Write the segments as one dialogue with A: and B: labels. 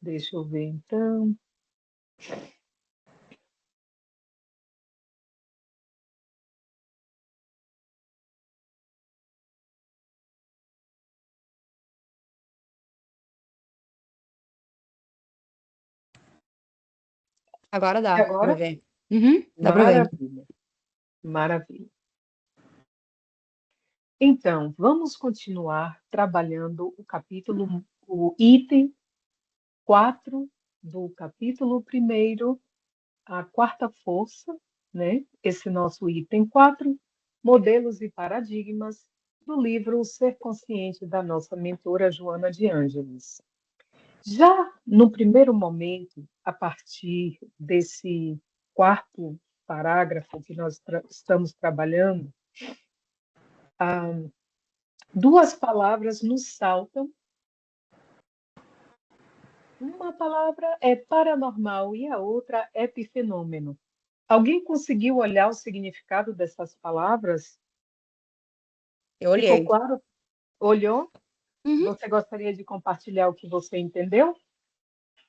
A: Deixa eu ver, então.
B: Agora
A: E
B: dá para
A: agora?
B: ver. Uhum, dá para ver.
A: Maravilha, maravilha. Então, vamos continuar trabalhando o item 4 do capítulo 1º, a quarta força, né? Esse nosso item 4, modelos e paradigmas, do livro O Ser Consciente, da nossa mentora Joana de Ângeles. Já no primeiro momento, a partir desse quarto parágrafo que nós estamos trabalhando, duas palavras nos saltam. Uma palavra é paranormal e a outra é epifenômeno. Alguém conseguiu olhar o significado dessas palavras?
B: Eu
A: Ficou
B: olhei.
A: claro? Olhou?
B: Uhum.
A: Você gostaria de compartilhar o que você entendeu?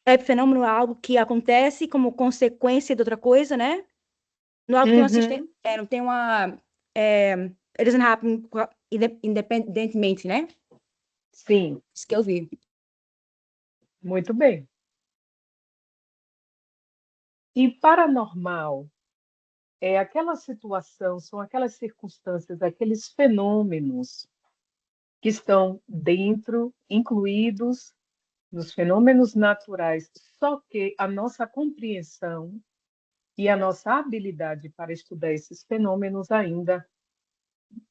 B: Epifenômeno é algo que acontece como consequência de outra coisa, né? Não é algo que tem uma
A: Uhum,
B: não tem uma. It doesn't happen independentemente, né?
A: sim,
B: Isso que eu vi.
A: muito bem. E paranormal é aquela situação, são aquelas circunstâncias, aqueles fenômenos que estão dentro, incluídos nos fenômenos naturais, só que a nossa compreensão e a nossa habilidade para estudar esses fenômenos ainda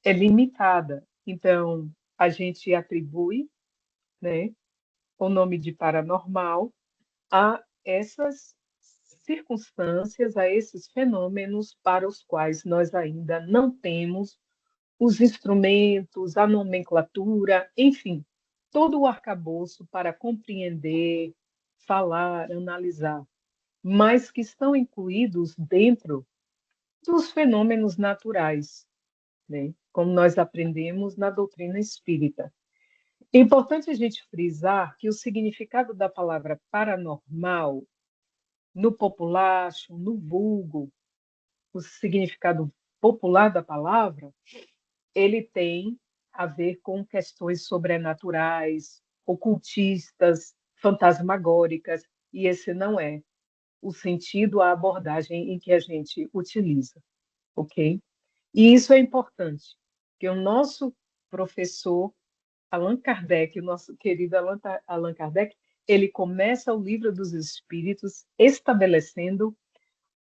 A: é limitada. Então, a gente atribui, né, o nome de paranormal a essas circunstâncias, a esses fenômenos para os quais nós ainda não temos os instrumentos, a nomenclatura, enfim, todo o arcabouço para compreender, falar, analisar, mas que estão incluídos dentro dos fenômenos naturais, né? Como nós aprendemos na doutrina espírita. É importante a gente frisar que o significado da palavra paranormal, no populacho, no vulgo, o significado popular da palavra, ele tem a ver com questões sobrenaturais, ocultistas, fantasmagóricas, e esse não é o sentido, a abordagem em que a gente utiliza, ok? E isso é importante, que o nosso professor Allan Kardec, o nosso querido Allan Kardec, ele começa o Livro dos Espíritos estabelecendo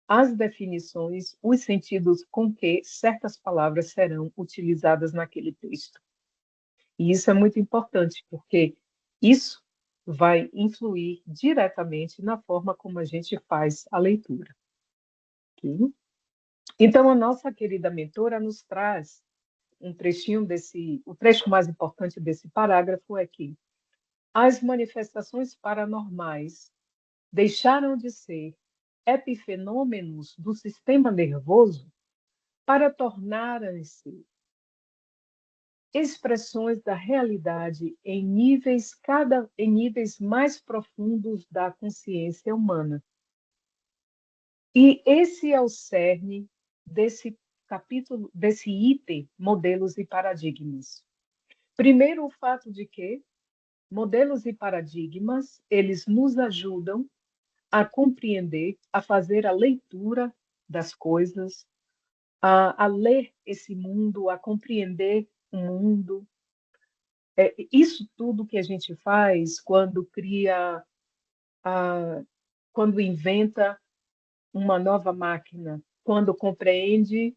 A: as definições, os sentidos com que certas palavras serão utilizadas naquele texto. E isso é muito importante, porque isso vai influir diretamente na forma como a gente faz a leitura. Ok? Então, a nossa querida mentora nos traz um trechinho o trecho mais importante desse parágrafo é que as manifestações paranormais deixaram de ser epifenômenos do sistema nervoso para tornarem-se expressões da realidade em níveis mais profundos da consciência humana. E esse é o cerne desse capítulo, desse item, modelos e paradigmas. Primeiro, o fato de que modelos e paradigmas, eles nos ajudam a compreender, a fazer a leitura das coisas, a ler esse mundo, a compreender o mundo. Isso tudo que a gente faz quando cria, quando inventa uma nova máquina, quando compreende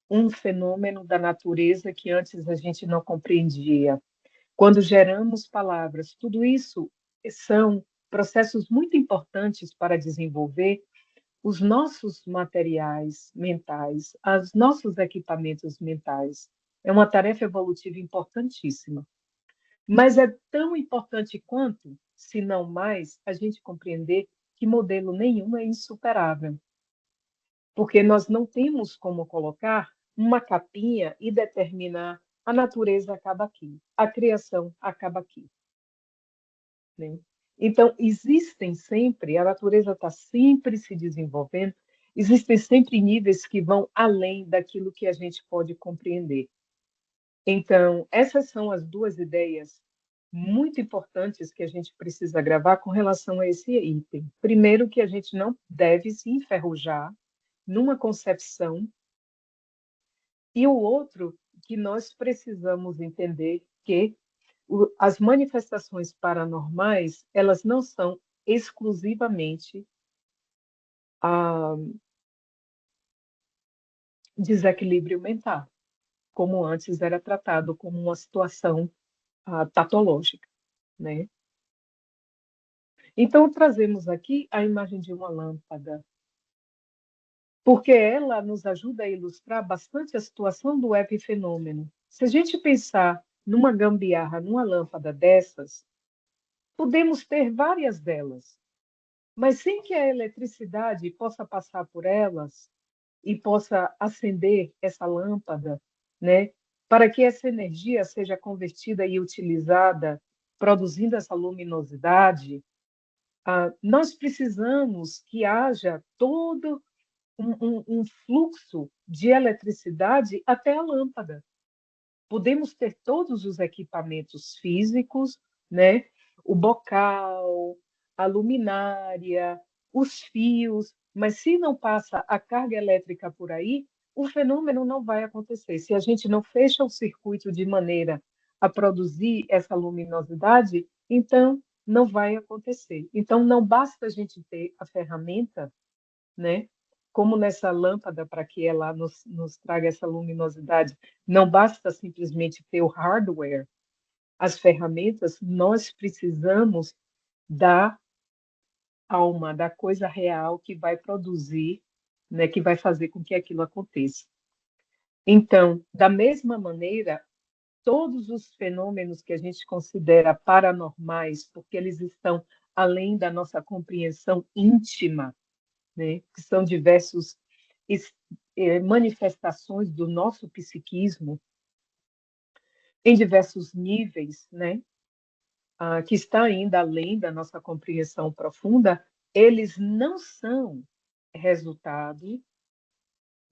A: um fenômeno da natureza que antes a gente não compreendia, quando geramos palavras, tudo isso são processos muito importantes para desenvolver os nossos materiais mentais, os nossos equipamentos mentais. É uma tarefa evolutiva importantíssima. Mas é tão importante quanto, se não mais, a gente compreender que modelo nenhum é insuperável, porque nós não temos como colocar uma capinha e determinar a natureza acaba aqui, a criação acaba aqui, né? Então, existem sempre, a natureza está sempre se desenvolvendo, existem sempre níveis que vão além daquilo que a gente pode compreender. Então, essas são as duas ideias muito importantes que a gente precisa gravar com relação a esse item. Primeiro, que a gente não deve se enferrujar numa concepção, e o outro, que nós precisamos entender que as manifestações paranormais, elas não são exclusivamente a desequilíbrio mental, como antes era tratado como uma situação patológica, né? Então, trazemos aqui a imagem de uma lâmpada, porque ela nos ajuda a ilustrar bastante a situação do epifenômeno. Se a gente pensar numa gambiarra, numa lâmpada dessas, podemos ter várias delas, mas sem que a eletricidade possa passar por elas e possa acender essa lâmpada, né, para que essa energia seja convertida e utilizada, produzindo essa luminosidade, nós precisamos que haja todo um fluxo de eletricidade até a lâmpada. Podemos ter todos os equipamentos físicos, né? O bocal, a luminária, os fios, mas se não passa a carga elétrica por aí, o fenômeno não vai acontecer. Se a gente não fecha o circuito de maneira a produzir essa luminosidade, então não vai acontecer. Então não basta a gente ter a ferramenta, né? Como nessa lâmpada, para que ela nos traga essa luminosidade, não basta simplesmente ter o hardware, as ferramentas, nós precisamos da alma, da coisa real que vai produzir, né, que vai fazer com que aquilo aconteça. Então, da mesma maneira, todos os fenômenos que a gente considera paranormais, porque eles estão além da nossa compreensão íntima, né, que são diversos manifestações do nosso psiquismo em diversos níveis, né, que está ainda além da nossa compreensão profunda, eles não são resultado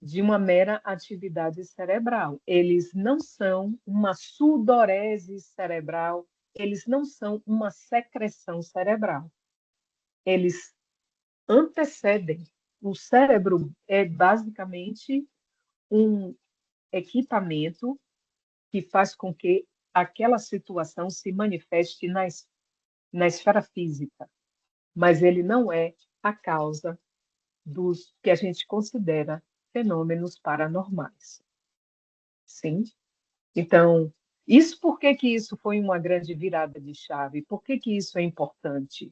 A: de uma mera atividade cerebral. Eles não são uma sudorese cerebral, eles não são uma secreção cerebral. Eles antecedem. O cérebro é basicamente um equipamento que faz com que aquela situação se manifeste na esfera física, mas ele não é a causa dos que a gente considera fenômenos paranormais. Sim? Então, isso por que que isso foi uma grande virada de chave? Por que que isso é importante?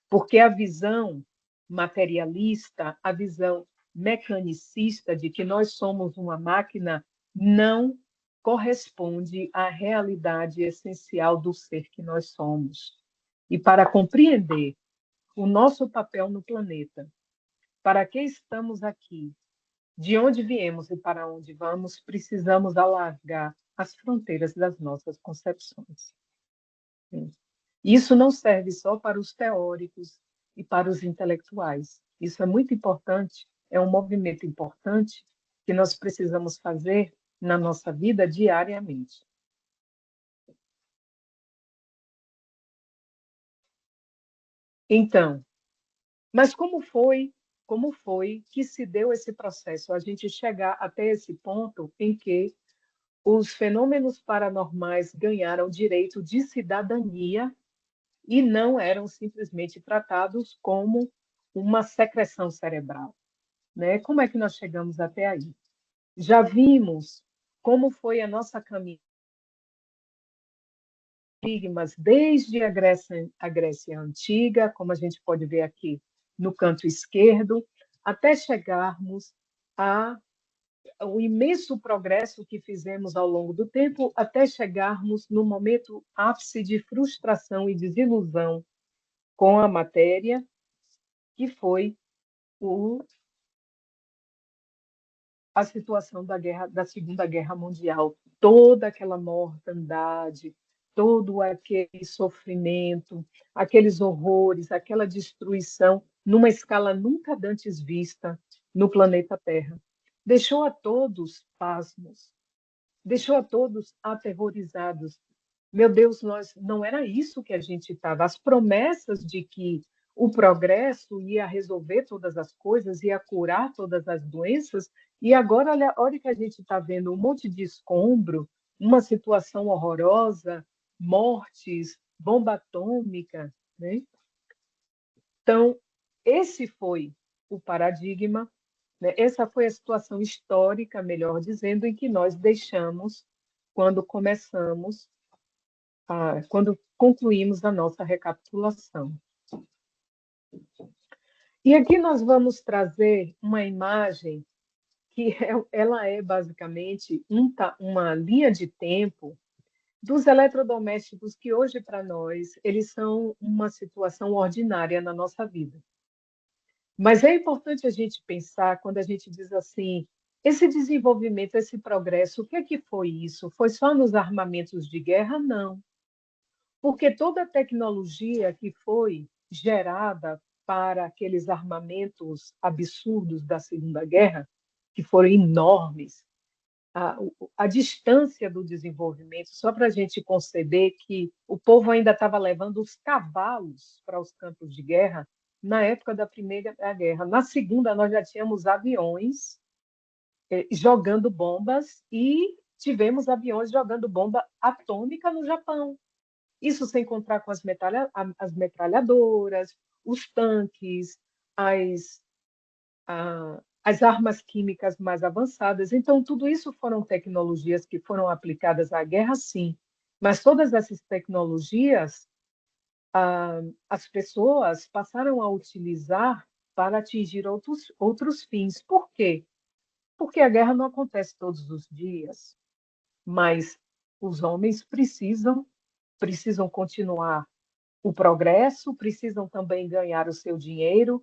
A: Porque a visão materialista, a visão mecanicista de que nós somos uma máquina, não corresponde à realidade essencial do ser que nós somos. E para compreender o nosso papel no planeta, para que estamos aqui, de onde viemos e para onde vamos, precisamos alargar as fronteiras das nossas concepções. Isso não serve só para os teóricos e para os intelectuais. Isso é muito importante, é um movimento importante que nós precisamos fazer na nossa vida diariamente. Então, mas como foi que se deu esse processo, a gente chegar até esse ponto em que os fenômenos paranormais ganharam direito de cidadania e não eram simplesmente tratados como uma secreção cerebral, né? Como é que nós chegamos até aí? Já vimos como foi a nossa caminhada desde a Grécia Antiga, como a gente pode ver aqui no canto esquerdo, até chegarmos ao imenso progresso que fizemos ao longo do tempo, até chegarmos no momento ápice de frustração e desilusão com a matéria, que foi a situação da Segunda Guerra Mundial, toda aquela mortandade, todo aquele sofrimento, aqueles horrores, aquela destruição numa escala nunca antes vista no planeta Terra. Deixou a todos pasmos, deixou a todos aterrorizados. Meu Deus, nós não era isso que a gente estava. As promessas de que o progresso ia resolver todas as coisas, ia curar todas as doenças, e agora olha que a gente está vendo um monte de escombro, uma situação horrorosa, mortes, bomba atômica, né? Então, esse foi o paradigma, né? Essa foi a situação histórica, melhor dizendo, em que nós deixamos quando começamos quando concluímos a nossa recapitulação. E aqui nós vamos trazer uma imagem que ela é basicamente uma linha de tempo dos eletrodomésticos que hoje para nós eles são uma situação ordinária na nossa vida. Mas é importante a gente pensar quando a gente diz assim, esse desenvolvimento, esse progresso, o que é que foi isso? Foi só nos armamentos de guerra? Não. Porque toda a tecnologia que foi gerada para aqueles armamentos absurdos da Segunda Guerra, que foram enormes, a distância do desenvolvimento, só para a gente conceber que o povo ainda estava levando os cavalos para os campos de guerra na época da Primeira Guerra. Na Segunda, nós já tínhamos aviões jogando bombas e tivemos aviões jogando bomba atômica no Japão. Isso sem contar com as metralhadoras, os tanques, as armas químicas mais avançadas. Então, tudo isso foram tecnologias que foram aplicadas à guerra, sim. Mas todas essas tecnologias, as pessoas passaram a utilizar para atingir outros fins. Por quê? Porque a guerra não acontece todos os dias, mas os homens precisam continuar o progresso, precisam também ganhar o seu dinheiro.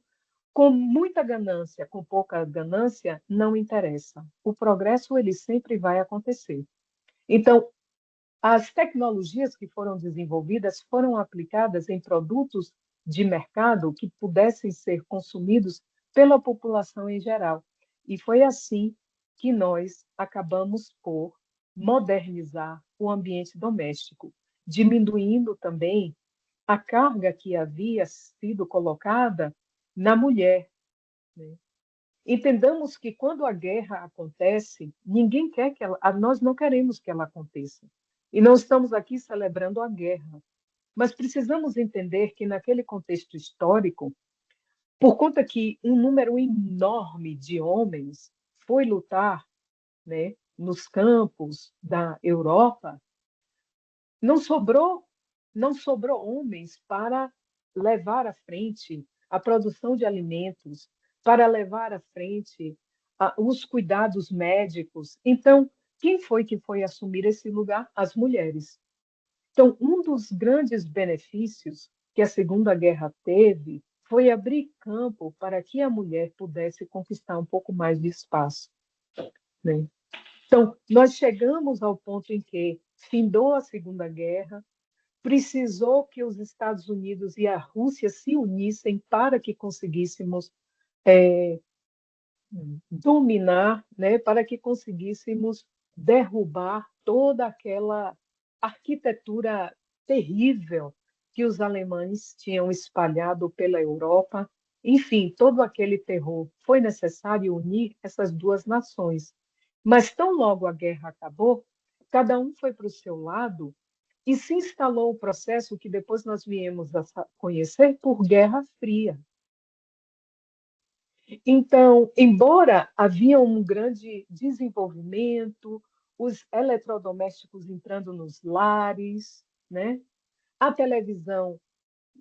A: Com muita ganância, com pouca ganância, não interessa. O progresso ele sempre vai acontecer. Então, as tecnologias que foram desenvolvidas foram aplicadas em produtos de mercado que pudessem ser consumidos pela população em geral. E foi assim que nós acabamos por modernizar o ambiente doméstico, diminuindo também a carga que havia sido colocada na mulher, né? Entendamos que quando a guerra acontece, ninguém quer que nós não queremos que ela aconteça. E não estamos aqui celebrando a guerra, mas precisamos entender que naquele contexto histórico, por conta que um número enorme de homens foi lutar, né, nos campos da Europa, não sobrou, não sobrou homens para levar à frente a produção de alimentos, para levar à frente os cuidados médicos. Então, quem foi que foi assumir esse lugar? As mulheres. Então, um dos grandes benefícios que a Segunda Guerra teve foi abrir campo para que a mulher pudesse conquistar um pouco mais de espaço, né? Então, nós chegamos ao ponto em que findou a Segunda Guerra, precisou que os Estados Unidos e a Rússia se unissem para que conseguíssemos dominar, né, para que conseguíssemos derrubar toda aquela arquitetura terrível que os alemães tinham espalhado pela Europa. Enfim, todo aquele terror. Foi necessário unir essas duas nações. Mas tão logo a guerra acabou, cada um foi para o seu lado e se instalou o processo que depois nós viemos a conhecer por Guerra Fria. Então, embora havia um grande desenvolvimento, os eletrodomésticos entrando nos lares, né? A televisão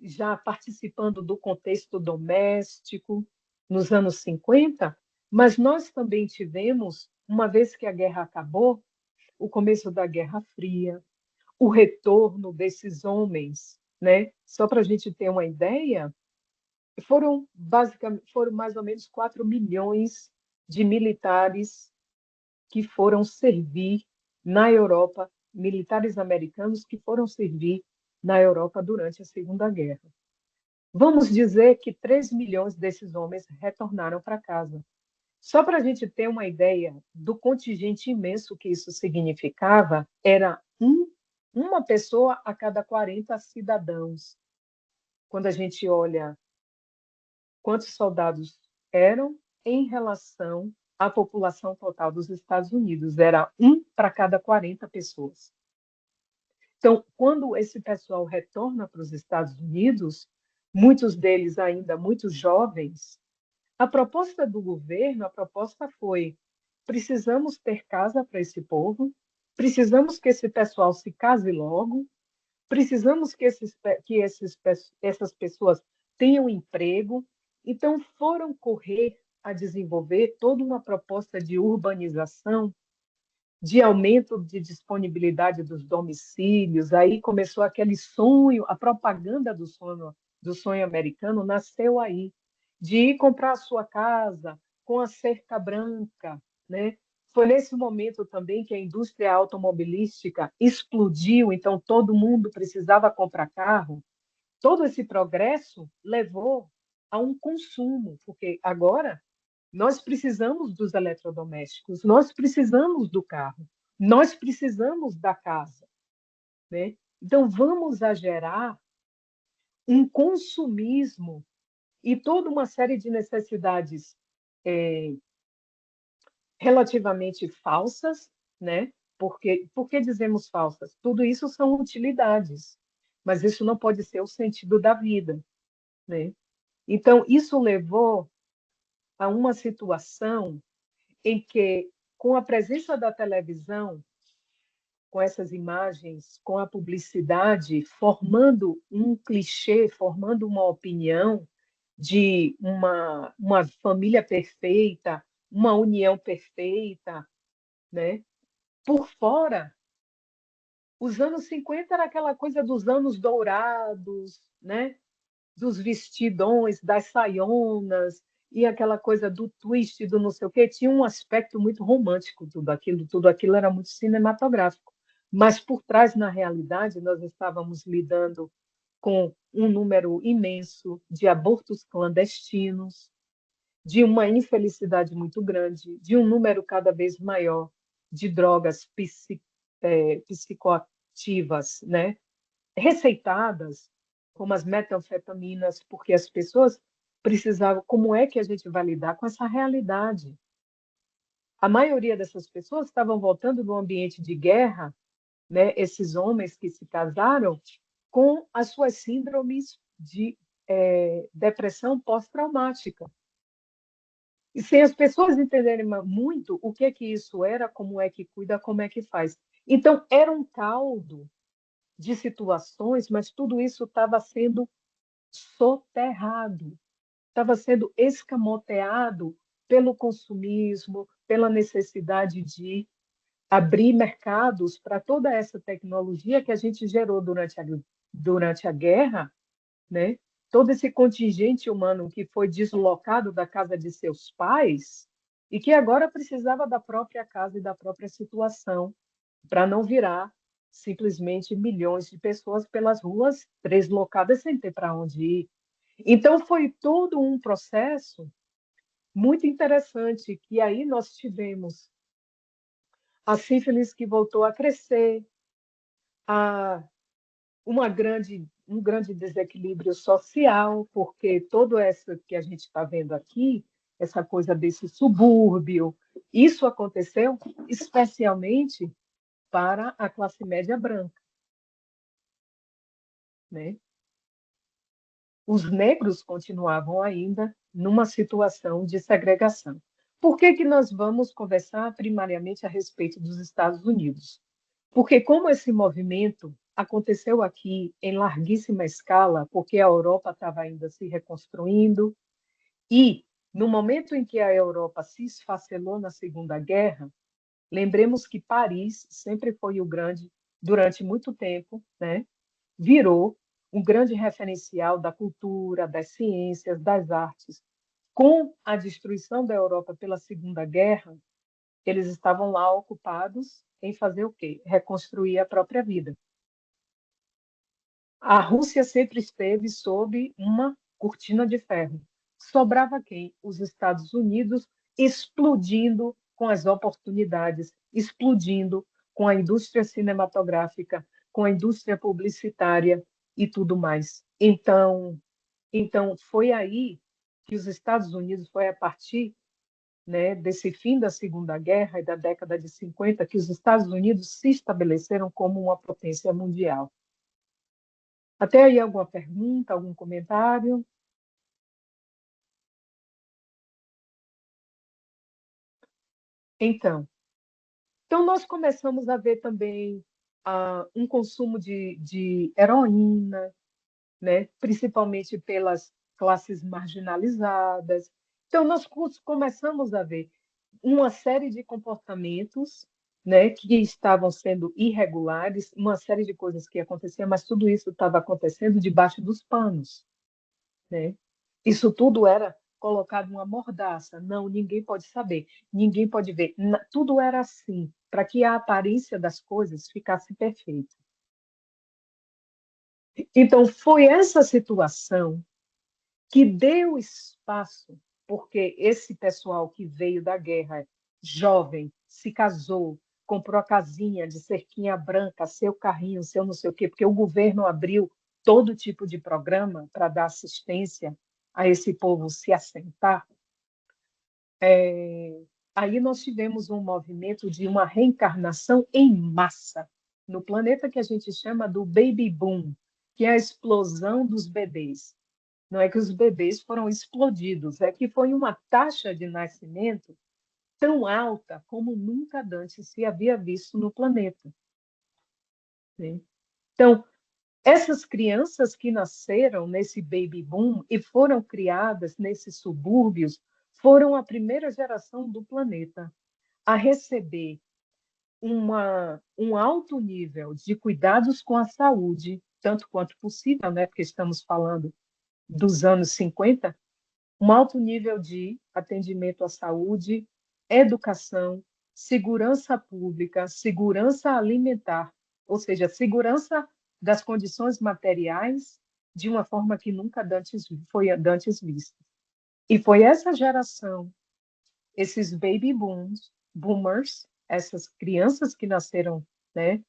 A: já participando do contexto doméstico nos anos 50, mas nós também tivemos, uma vez que a guerra acabou, o começo da Guerra Fria, o retorno desses homens, né? Só para a gente ter uma ideia, foram mais ou menos 4 milhões de militares que foram servir na Europa militares americanos que foram servir na Europa durante a Segunda Guerra. Vamos dizer que 3 milhões desses homens retornaram para casa. Só para a gente ter uma ideia do contingente imenso que isso significava, era uma pessoa a cada 40 cidadãos. Quando a gente olha quantos soldados eram em relação à população total dos Estados Unidos, era um para cada 40 pessoas. Então, quando esse pessoal retorna para os Estados Unidos, muitos deles ainda muito jovens, a proposta do governo, a proposta foi: precisamos ter casa para esse povo, precisamos que esse pessoal se case logo, precisamos essas pessoas tenham emprego. Então, foram correr a desenvolver toda uma proposta de urbanização, de aumento de disponibilidade dos domicílios. Aí começou aquele sonho, a propaganda do sonho americano nasceu aí, de ir comprar a sua casa com a cerca branca, né? Foi nesse momento também que a indústria automobilística explodiu, então todo mundo precisava comprar carro. Todo esse progresso levou a um consumo, porque agora nós precisamos dos eletrodomésticos, nós precisamos do carro, nós precisamos da casa, né? Então, vamos a gerar um consumismo e toda uma série de necessidades é, relativamente falsas, né? Por que dizemos falsas? Tudo isso são utilidades, mas isso não pode ser o sentido da vida, né? Então, isso levou a uma situação em que, com a presença da televisão, com essas imagens, com a publicidade, formando um clichê, formando uma opinião de uma família perfeita, uma união perfeita, né? Por fora, os anos 50 era aquela coisa dos anos dourados, né? Dos vestidões, das saionas, e aquela coisa do twist, do não sei o quê, tinha um aspecto muito romântico tudo aquilo era muito cinematográfico. Mas por trás, na realidade, nós estávamos lidando com um número imenso de abortos clandestinos, de uma infelicidade muito grande, de um número cada vez maior de drogas psicoativas, né? Receitadas, como as metanfetaminas, porque as pessoas precisavam. Como é que a gente vai lidar com essa realidade? A maioria dessas pessoas estavam voltando do ambiente de guerra, né? Esses homens que se casaram com as suas síndromes de depressão pós-traumática. E sem as pessoas entenderem muito o que isso era, como é que cuida, como é que faz. Então, era um caldo de situações, mas tudo isso estava sendo soterrado, estava sendo escamoteado pelo consumismo, pela necessidade de abrir mercados para toda essa tecnologia que a gente gerou durante a guerra, né? Todo esse contingente humano que foi deslocado da casa de seus pais e que agora precisava da própria casa e da própria situação para não virar simplesmente milhões de pessoas pelas ruas deslocadas sem ter para onde ir. Então, foi todo um processo muito interessante, que aí nós tivemos a sífilis que voltou a crescer, a um grande desequilíbrio social, porque todo essa que a gente está vendo aqui, essa coisa desse subúrbio, isso aconteceu especialmente para a classe média branca, né? Os negros continuavam ainda numa situação de segregação. Por que que nós vamos conversar primariamente a respeito dos Estados Unidos? Porque como esse movimento aconteceu aqui em larguíssima escala, porque a Europa estava ainda se reconstruindo, e no momento em que a Europa se esfacelou na Segunda Guerra, lembremos que Paris sempre foi o grande, durante muito tempo, né? Virou um grande referencial da cultura, das ciências, das artes. Com a destruição da Europa pela Segunda Guerra, eles estavam lá ocupados em fazer o quê? Reconstruir a própria vida. A Rússia sempre esteve sob uma cortina de ferro. Sobrava quem? Os Estados Unidos explodindo com as oportunidades, explodindo com a indústria cinematográfica, com a indústria publicitária e tudo mais. Então foi aí que os Estados Unidos, foi a partir, né, desse fim da Segunda Guerra e da década de 50, que os Estados Unidos se estabeleceram como uma potência mundial. Até aí, alguma pergunta, algum comentário? Então, nós começamos a ver também um consumo de heroína, né? Principalmente pelas classes marginalizadas. Então, nós começamos a ver uma série de comportamentos, né, que estavam sendo irregulares, uma série de coisas que aconteciam, mas tudo isso estava acontecendo debaixo dos panos, né? Isso tudo era colocado numa mordaça. Não, ninguém pode saber, ninguém pode ver. Tudo era assim, para que a aparência das coisas ficasse perfeita. Então, foi essa situação que deu espaço, porque esse pessoal que veio da guerra, jovem, se casou, comprou a casinha de cerquinha branca, seu carrinho, seu não sei o quê, porque o governo abriu todo tipo de programa para dar assistência a esse povo se assentar. Aí nós tivemos um movimento de uma reencarnação em massa no planeta que a gente chama do baby boom, que é a explosão dos bebês. Não é que os bebês foram explodidos, é que foi uma taxa de nascimento tão alta como nunca antes se havia visto no planeta, né? Então, essas crianças que nasceram nesse baby boom e foram criadas nesses subúrbios foram a primeira geração do planeta a receber um alto nível de cuidados com a saúde, tanto quanto possível, né? Porque estamos falando dos anos 50, um alto nível de atendimento à saúde, educação, segurança pública, segurança alimentar, ou seja, segurança das condições materiais de uma forma que nunca antes foi antes vista. E foi essa geração, esses boomers, essas crianças que nasceram, né,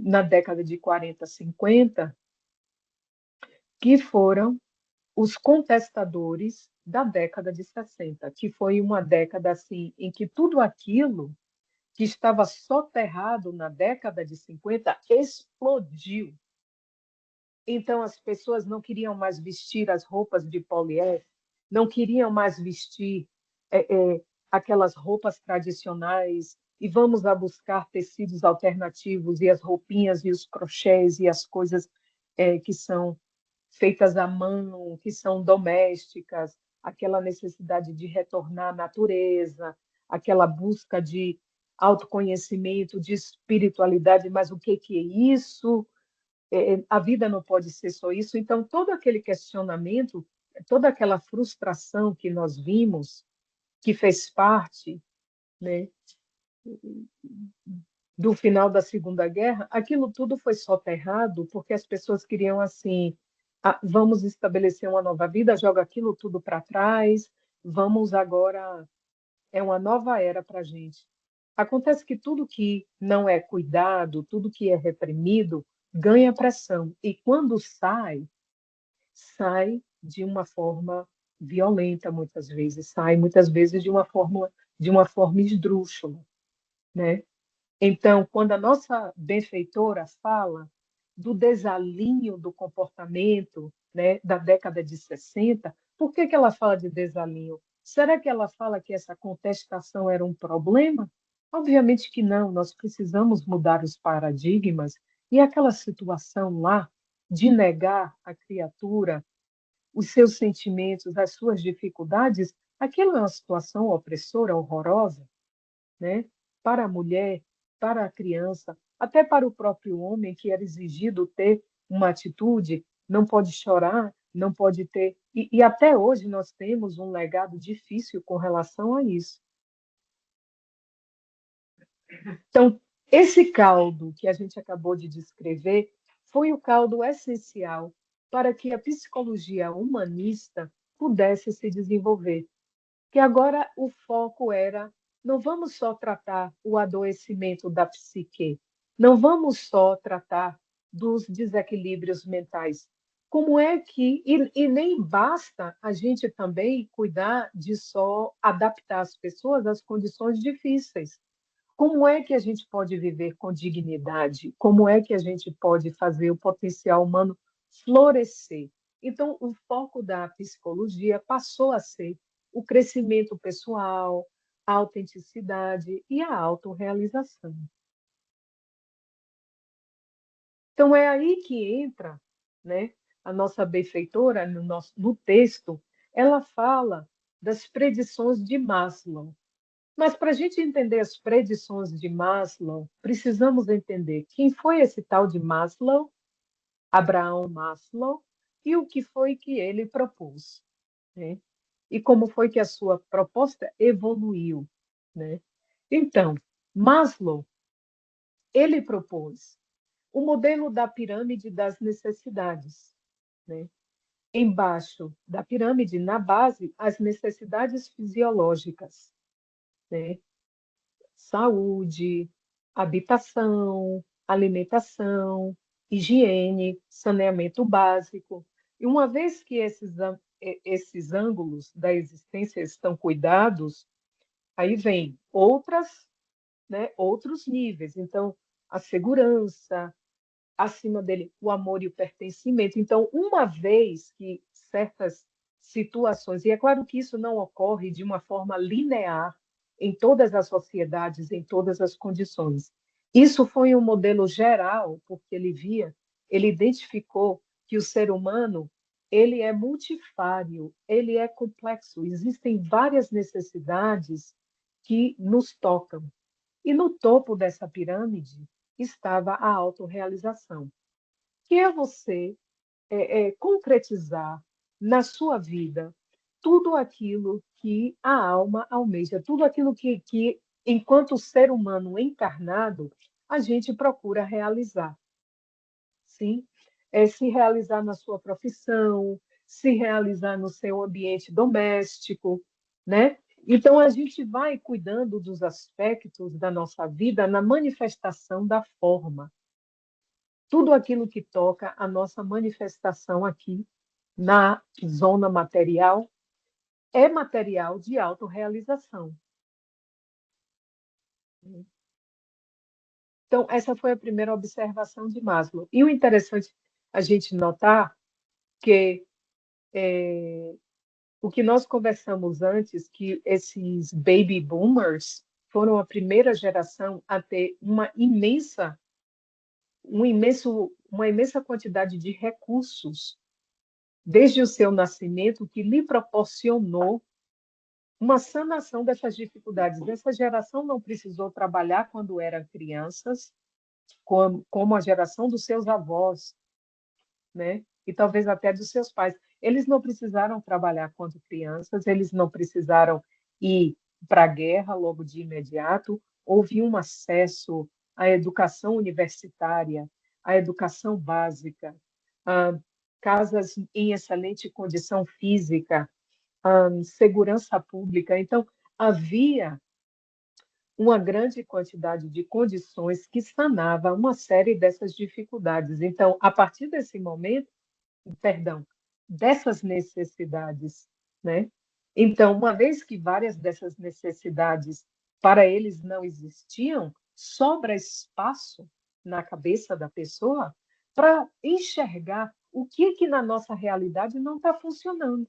A: na década de 40, 50, que foram os contestadores da década de 60, que foi uma década assim em que tudo aquilo que estava soterrado na década de 50 explodiu. Então as pessoas não queriam mais vestir as roupas de poliéster, não queriam mais vestir aquelas roupas tradicionais e vamos a buscar tecidos alternativos e as roupinhas e os crochês e as coisas que são feitas à mão, que são domésticas, aquela necessidade de retornar à natureza, aquela busca de autoconhecimento, de espiritualidade, mas o que é isso? A vida não pode ser só isso. Então, todo aquele questionamento, toda aquela frustração que nós vimos, que fez parte, né, do final da Segunda Guerra, aquilo tudo foi soterrado porque as pessoas queriam assim, vamos estabelecer uma nova vida, joga aquilo tudo para trás, vamos agora, é uma nova era para a gente. Acontece que tudo que não é cuidado, tudo que é reprimido, ganha pressão. E quando sai, sai de uma forma violenta, muitas vezes, sai muitas vezes de uma forma esdrúxula, né? Então, quando a nossa benfeitora fala do desalinho do comportamento, né, da década de 60, por que ela fala de desalinho? Será que ela fala que essa contestação era um problema? Obviamente que não, nós precisamos mudar os paradigmas e aquela situação lá de negar a criatura os seus sentimentos, as suas dificuldades, aquilo é uma situação opressora, horrorosa, né? Para a mulher, para a criança, até para o próprio homem, que era exigido ter uma atitude, não pode chorar, não pode ter. E até hoje nós temos um legado difícil com relação a isso. Então, Esse caldo que a gente acabou de descrever foi o caldo essencial para que a psicologia humanista pudesse se desenvolver. Que agora o foco era, não vamos só tratar o adoecimento da psique, não vamos só tratar dos desequilíbrios mentais. Como é que, e nem basta a gente também cuidar de só adaptar as pessoas às condições difíceis. Como é que a gente pode viver com dignidade? Como é que a gente pode fazer o potencial humano florescer? Então, o foco da psicologia passou a ser o crescimento pessoal, a autenticidade e a autorrealização. Então, é aí que entra, né, a nossa benfeitora, no texto, ela fala das predições de Maslow. Mas para a gente entender as predições de Maslow, precisamos entender quem foi esse tal de Maslow, Abraham Maslow, e o que foi que ele propôs, né? E como foi que a sua proposta evoluiu, né? Então, Maslow, ele propôs o modelo da pirâmide das necessidades, né? Embaixo da pirâmide, na base, as necessidades fisiológicas, né? Saúde, habitação, alimentação, higiene, saneamento básico. E uma vez que esses ângulos da existência estão cuidados, aí vem outras, né, outros níveis. Então, a segurança, acima dele, o amor e o pertencimento. Então, uma vez que certas situações, e é claro que isso não ocorre de uma forma linear em todas as sociedades, em todas as condições. Isso foi um modelo geral, porque ele identificou que o ser humano, ele é multifário, ele é complexo, existem várias necessidades que nos tocam. E no topo dessa pirâmide estava a autorrealização, que é você concretizar na sua vida tudo aquilo que a alma almeja, tudo aquilo que, enquanto ser humano encarnado, a gente procura realizar. Sim? Se realizar na sua profissão, se realizar no seu ambiente doméstico, né? Então, a gente vai cuidando dos aspectos da nossa vida na manifestação da forma. Tudo aquilo que toca a nossa manifestação aqui na zona material é material de autorrealização. Então, essa foi a primeira observação de Maslow. E o interessante a gente notar que o que nós conversamos antes, que esses baby boomers foram a primeira geração a ter uma imensa quantidade de recursos desde o seu nascimento que lhe proporcionou uma sanação dessas dificuldades. Essa geração não precisou trabalhar quando eram crianças, como a geração dos seus avós, né? E talvez até dos seus pais. Eles não precisaram trabalhar quando crianças, eles não precisaram ir para a guerra logo de imediato. Houve um acesso à educação universitária, à educação básica, a casas em excelente condição física, a segurança pública. Então, havia uma grande quantidade de condições que sanava uma série dessas dificuldades. Então, a partir desse momento, perdão, dessas necessidades, né? Então, uma vez que várias dessas necessidades para eles não existiam, sobra espaço na cabeça da pessoa para enxergar o que na nossa realidade não está funcionando.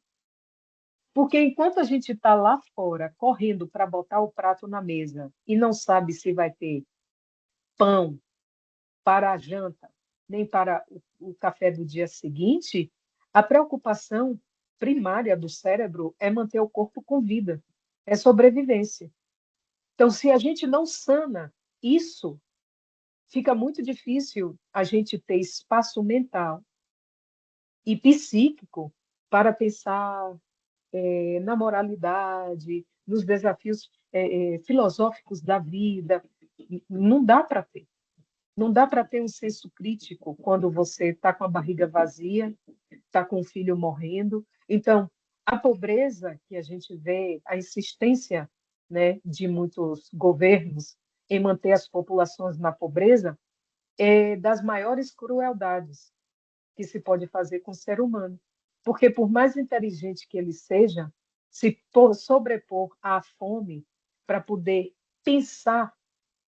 A: Porque enquanto a gente está lá fora, correndo para botar o prato na mesa e não sabe se vai ter pão para a janta, nem para o café do dia seguinte, a preocupação primária do cérebro é manter o corpo com vida, é sobrevivência. Então, se a gente não sana isso, fica muito difícil a gente ter espaço mental e psíquico para pensar na moralidade, nos desafios filosóficos da vida. Não dá para ter. Não dá para ter um senso crítico quando você está com a barriga vazia, está com o filho morrendo. Então, a pobreza que a gente vê, a insistência, né, de muitos governos em manter as populações na pobreza, é das maiores crueldades que se pode fazer com o ser humano. Porque, por mais inteligente que ele seja, se sobrepor à fome para poder pensar,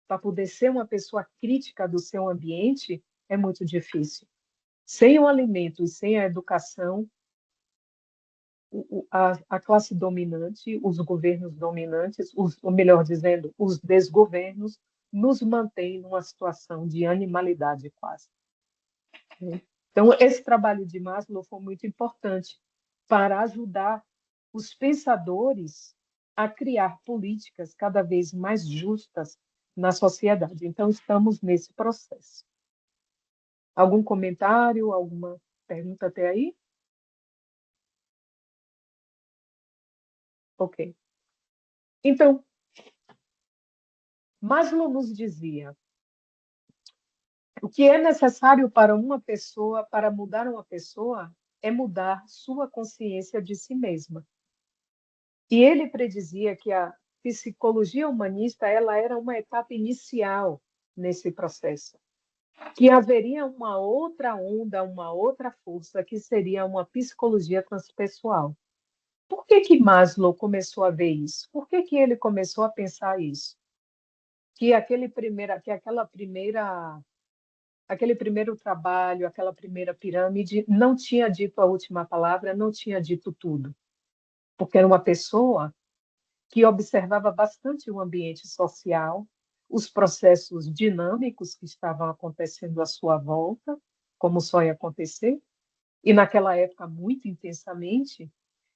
A: para poder ser uma pessoa crítica do seu ambiente, é muito difícil. Sem o alimento e sem a educação, a classe dominante, os governos dominantes, ou melhor dizendo, os desgovernos, nos mantêm numa situação de animalidade quase. Então, esse trabalho de Maslow foi muito importante para ajudar os pensadores a criar políticas cada vez mais justas na sociedade. Então, estamos nesse processo. Algum comentário, alguma pergunta até aí? Ok. Então, Maslow nos dizia: o que é necessário para uma pessoa, para mudar uma pessoa, é mudar sua consciência de si mesma. E ele predizia que a psicologia humanista ela era uma etapa inicial nesse processo, que haveria uma outra onda, uma outra força, que seria uma psicologia transpessoal. Por que que Maslow começou a ver isso? Por que que ele começou a pensar isso? Que aquele primeiro trabalho, aquela primeira pirâmide não tinha dito a última palavra, não tinha dito tudo, porque era uma pessoa que observava bastante o ambiente social, os processos dinâmicos que estavam acontecendo à sua volta, como só ia acontecer, e naquela época muito intensamente,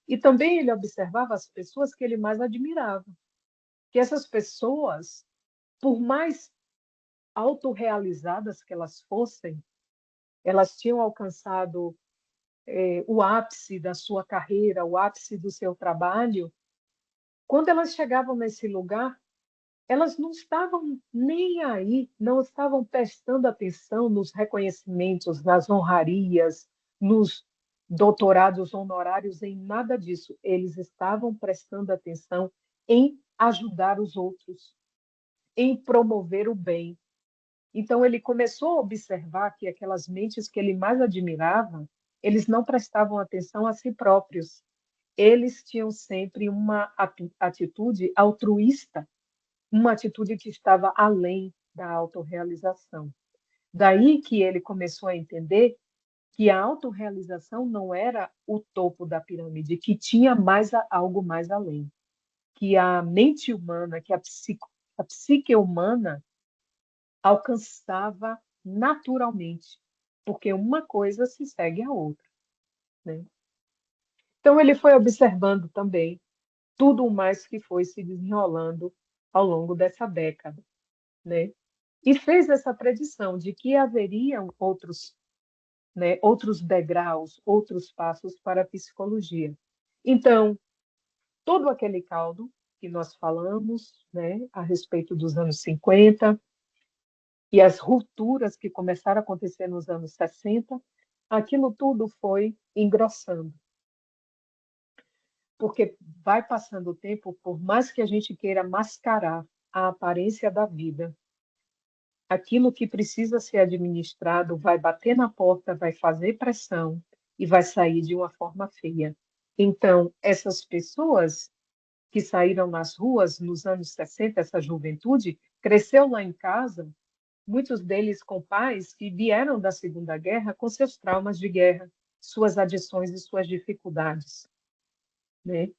A: e também ele observava as pessoas que ele mais admirava, que essas pessoas, por mais autorrealizadas que elas fossem, elas tinham alcançado o ápice da sua carreira, o ápice do seu trabalho. Quando elas chegavam nesse lugar, elas não estavam nem aí, não estavam prestando atenção nos reconhecimentos, nas honrarias, nos doutorados honorários, em nada disso. Eles estavam prestando atenção em ajudar os outros, em promover o bem. Então, ele começou a observar que aquelas mentes que ele mais admirava, eles não prestavam atenção a si próprios. Eles tinham sempre uma atitude altruísta, uma atitude que estava além da autorrealização. Daí que ele começou a entender que a autorrealização não era o topo da pirâmide, que tinha algo mais além, que a mente humana, que a psique humana alcançava naturalmente, porque uma coisa se segue à outra, né? Então ele foi observando também tudo o mais que foi se desenrolando ao longo dessa década, né? E fez essa predição de que haveriam outros, né, outros degraus, outros passos para a psicologia. Então, todo aquele caldo que nós falamos, né, a respeito dos anos 50 e as rupturas que começaram a acontecer nos anos 60, aquilo tudo foi engrossando. Porque vai passando o tempo, por mais que a gente queira mascarar a aparência da vida, aquilo que precisa ser administrado vai bater na porta, vai fazer pressão e vai sair de uma forma feia. Então, essas pessoas que saíram nas ruas nos anos 60, essa juventude, cresceu lá em casa, muitos deles com pais que vieram da Segunda Guerra com seus traumas de guerra, suas adições e suas dificuldades, né?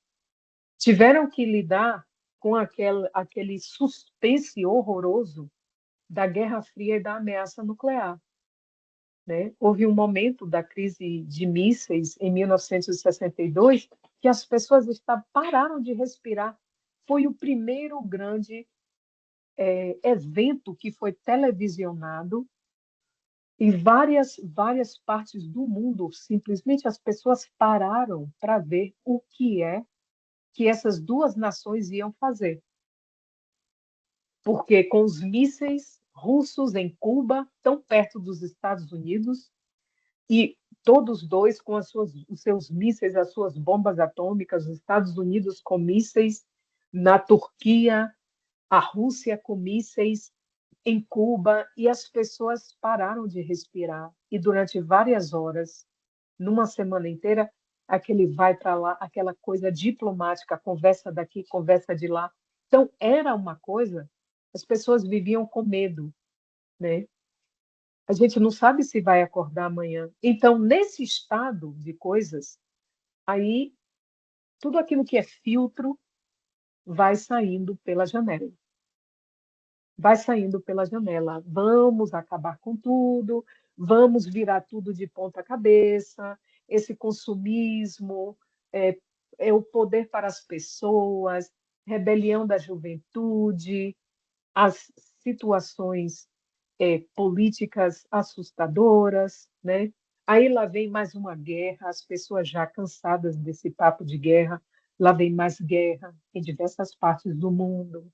A: Tiveram que lidar com aquele suspense horroroso da Guerra Fria e da ameaça nuclear, né? Houve um momento da crise de mísseis em 1962 que as pessoas pararam de respirar. Foi o primeiro grande evento que foi televisionado em várias partes do mundo. Simplesmente as pessoas pararam para ver o que é que essas duas nações iam fazer. porque com os mísseis russos em Cuba, tão perto dos Estados Unidos, e todos dois com os seus mísseis, as suas bombas atômicas, os Estados Unidos com mísseis na Turquia, a Rússia com mísseis em Cuba, e as pessoas pararam de respirar. E durante várias horas, numa semana inteira, aquele vai para lá, aquela coisa diplomática, conversa daqui, conversa de lá. Então, era uma coisa, as pessoas viviam com medo, né? A gente não sabe se vai acordar amanhã. Então, nesse estado de coisas, aí tudo aquilo que é filtro vai saindo pela janela. Vai saindo pela janela. Vamos acabar com tudo, vamos virar tudo de ponta cabeça. Esse consumismo é, é o poder para as pessoas, rebelião da juventude, as situações políticas assustadoras, né? Aí lá vem mais uma guerra, as pessoas já cansadas desse papo de guerra, lá vem mais guerra em diversas partes do mundo,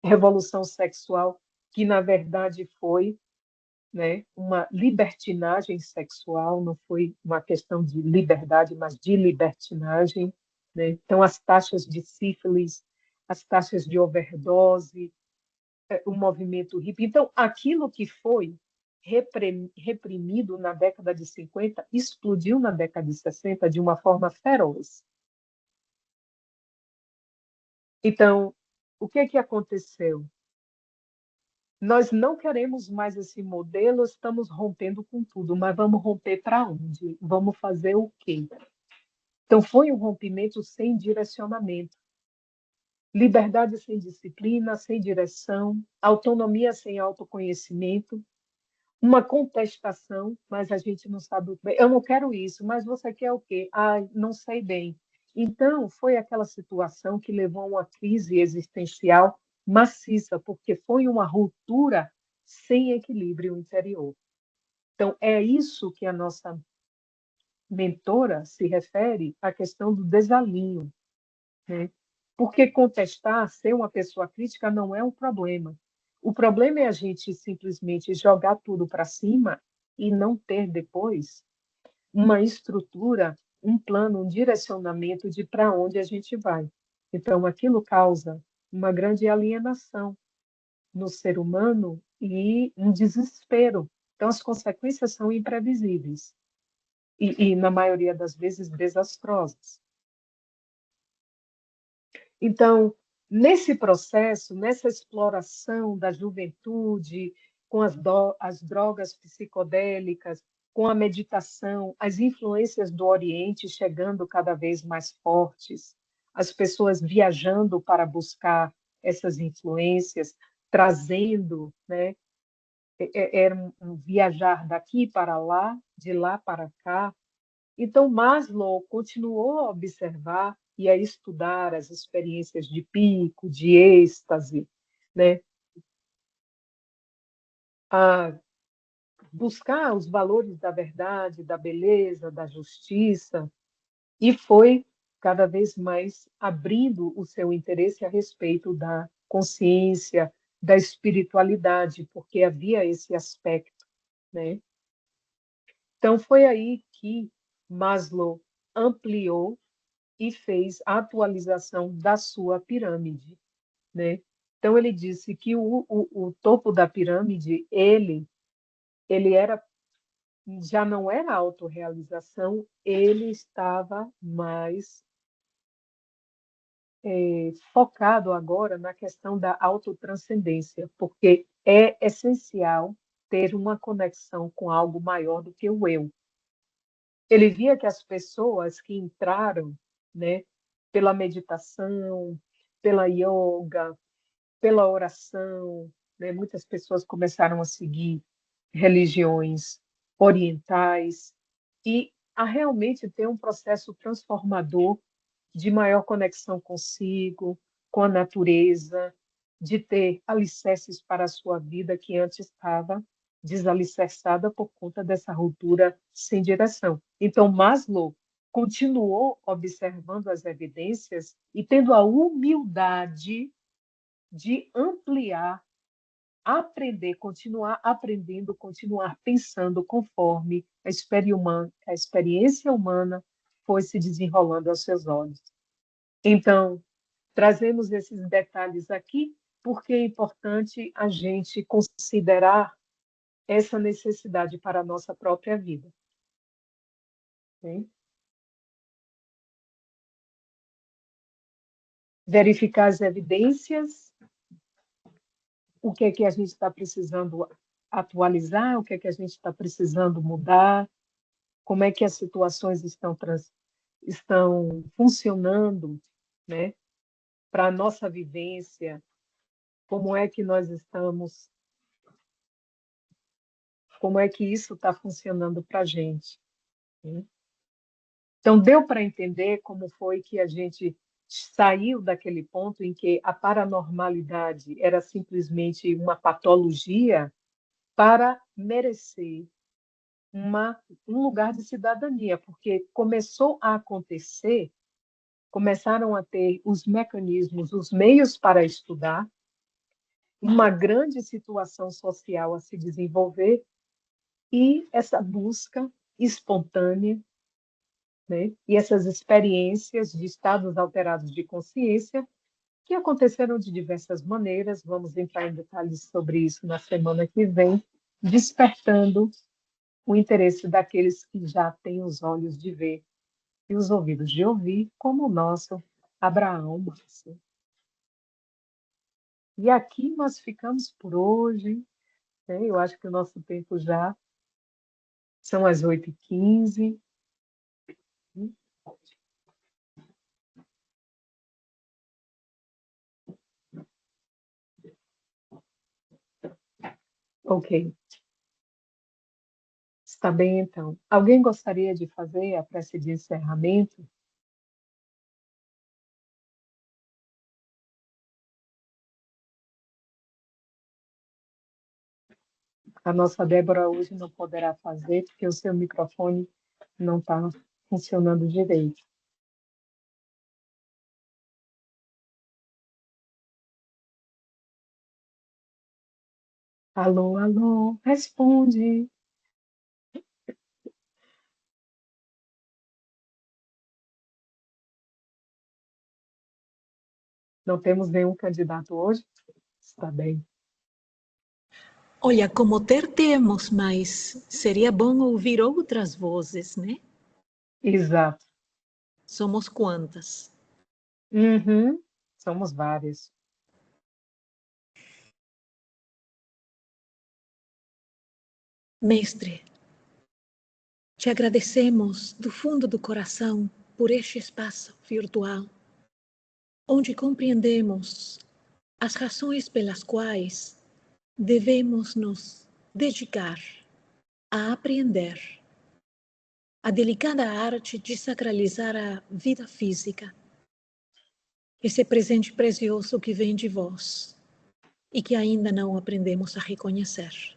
A: revolução sexual, que na verdade foi, né, uma libertinagem sexual, não foi uma questão de liberdade, mas de libertinagem, né? Então, as taxas de sífilis, as taxas de overdose, o movimento hippie. Então, aquilo que foi reprimido na década de 50 explodiu na década de 60 de uma forma feroz. Então, o que é que aconteceu? Nós não queremos mais esse modelo, estamos rompendo com tudo, mas vamos romper para onde? Vamos fazer o quê? Então, foi um rompimento sem direcionamento. Liberdade sem disciplina, sem direção, autonomia sem autoconhecimento, uma contestação, mas a gente não sabe o que. Eu não quero isso, mas você quer o quê? Ah, não sei bem. Então, foi aquela situação que levou a uma crise existencial maciça, porque foi uma ruptura sem equilíbrio interior. Então, é isso que a nossa mentora se refere à questão do desalinho, né? Porque contestar, ser uma pessoa crítica não é um problema. O problema é a gente simplesmente jogar tudo para cima e não ter depois uma estrutura, um plano, um direcionamento de para onde a gente vai. Então, aquilo causa uma grande alienação no ser humano e um desespero. Então, as consequências são imprevisíveis e na maioria das vezes, desastrosas. Então, nesse processo, nessa exploração da juventude, com as drogas psicodélicas, com a meditação, as influências do Oriente chegando cada vez mais fortes, as pessoas viajando para buscar essas influências, trazendo, né? Era um viajar daqui para lá, de lá para cá. Então, Maslow continuou a observar e a estudar as experiências de pico, de êxtase, né? A buscar os valores da verdade, da beleza, da justiça, e foi cada vez mais abrindo o seu interesse a respeito da consciência, da espiritualidade, porque havia esse aspecto, né? Então, foi aí que Maslow ampliou e fez a atualização da sua pirâmide, né? Então ele disse que o topo da pirâmide ele era já não era autorrealização, ele estava mais focado agora na questão da autotranscendência, porque é essencial ter uma conexão com algo maior do que o eu. Ele via que as pessoas que entraram, né, pela meditação, pela yoga, pela oração, né, muitas pessoas começaram a seguir religiões orientais e a realmente ter um processo transformador de maior conexão consigo, com a natureza, de ter alicerces para a sua vida que antes estava desalicerçada por conta dessa ruptura sem direção. Então, Maslow continuou observando as evidências e tendo a humildade de ampliar, aprender, continuar aprendendo, continuar pensando conforme a experiência humana foi se desenrolando aos seus olhos. Então, trazemos esses detalhes aqui porque é importante a gente considerar essa necessidade para a nossa própria vida. Ok? Verificar as evidências, o que é que a gente está precisando atualizar, o que é que a gente está precisando mudar, como é que as situações estão funcionando, né, para a nossa vivência, como é que nós estamos, como é que isso está funcionando para a gente. Né? Então, deu para entender como foi que a gente saiu daquele ponto em que a paranormalidade era simplesmente uma patologia para merecer um lugar de cidadania, porque começou a acontecer, começaram a ter os mecanismos, os meios para estudar, uma grande situação social a se desenvolver e essa busca espontânea, né? E essas experiências de estados alterados de consciência que aconteceram de diversas maneiras, vamos entrar em detalhes sobre isso na semana que vem, despertando o interesse daqueles que já têm os olhos de ver e os ouvidos de ouvir, como o nosso Abraão Márcio. E aqui nós ficamos por hoje, né? Eu acho que o nosso tempo já são as 8h15. Ok, está bem então. Alguém gostaria de fazer a prece de encerramento? A nossa Débora hoje não poderá fazer, porque o seu microfone não está funcionando direito. Alô, alô, responde. Não temos nenhum candidato hoje? Está bem.
C: Olha, como ter temos, mas seria bom ouvir outras vozes, né?
A: Exato.
C: Somos quantas?
A: Uhum. Somos vários.
C: Mestre, te agradecemos do fundo do coração por este espaço virtual, onde compreendemos as razões pelas quais devemos nos dedicar a aprender a delicada arte de sacralizar a vida física, esse presente precioso que vem de vós e que ainda não aprendemos a reconhecer.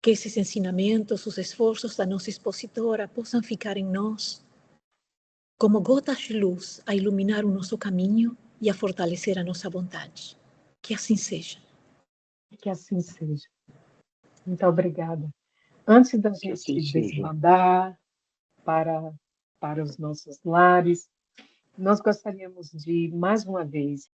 C: Que esses ensinamentos, os esforços da nossa expositora possam ficar em nós como gotas de luz a iluminar o nosso caminho e a fortalecer a nossa vontade. Que assim seja.
A: Que assim seja. Muito obrigada. Antes da gente
D: assim
A: desbandar para os nossos lares, nós gostaríamos de, mais uma vez,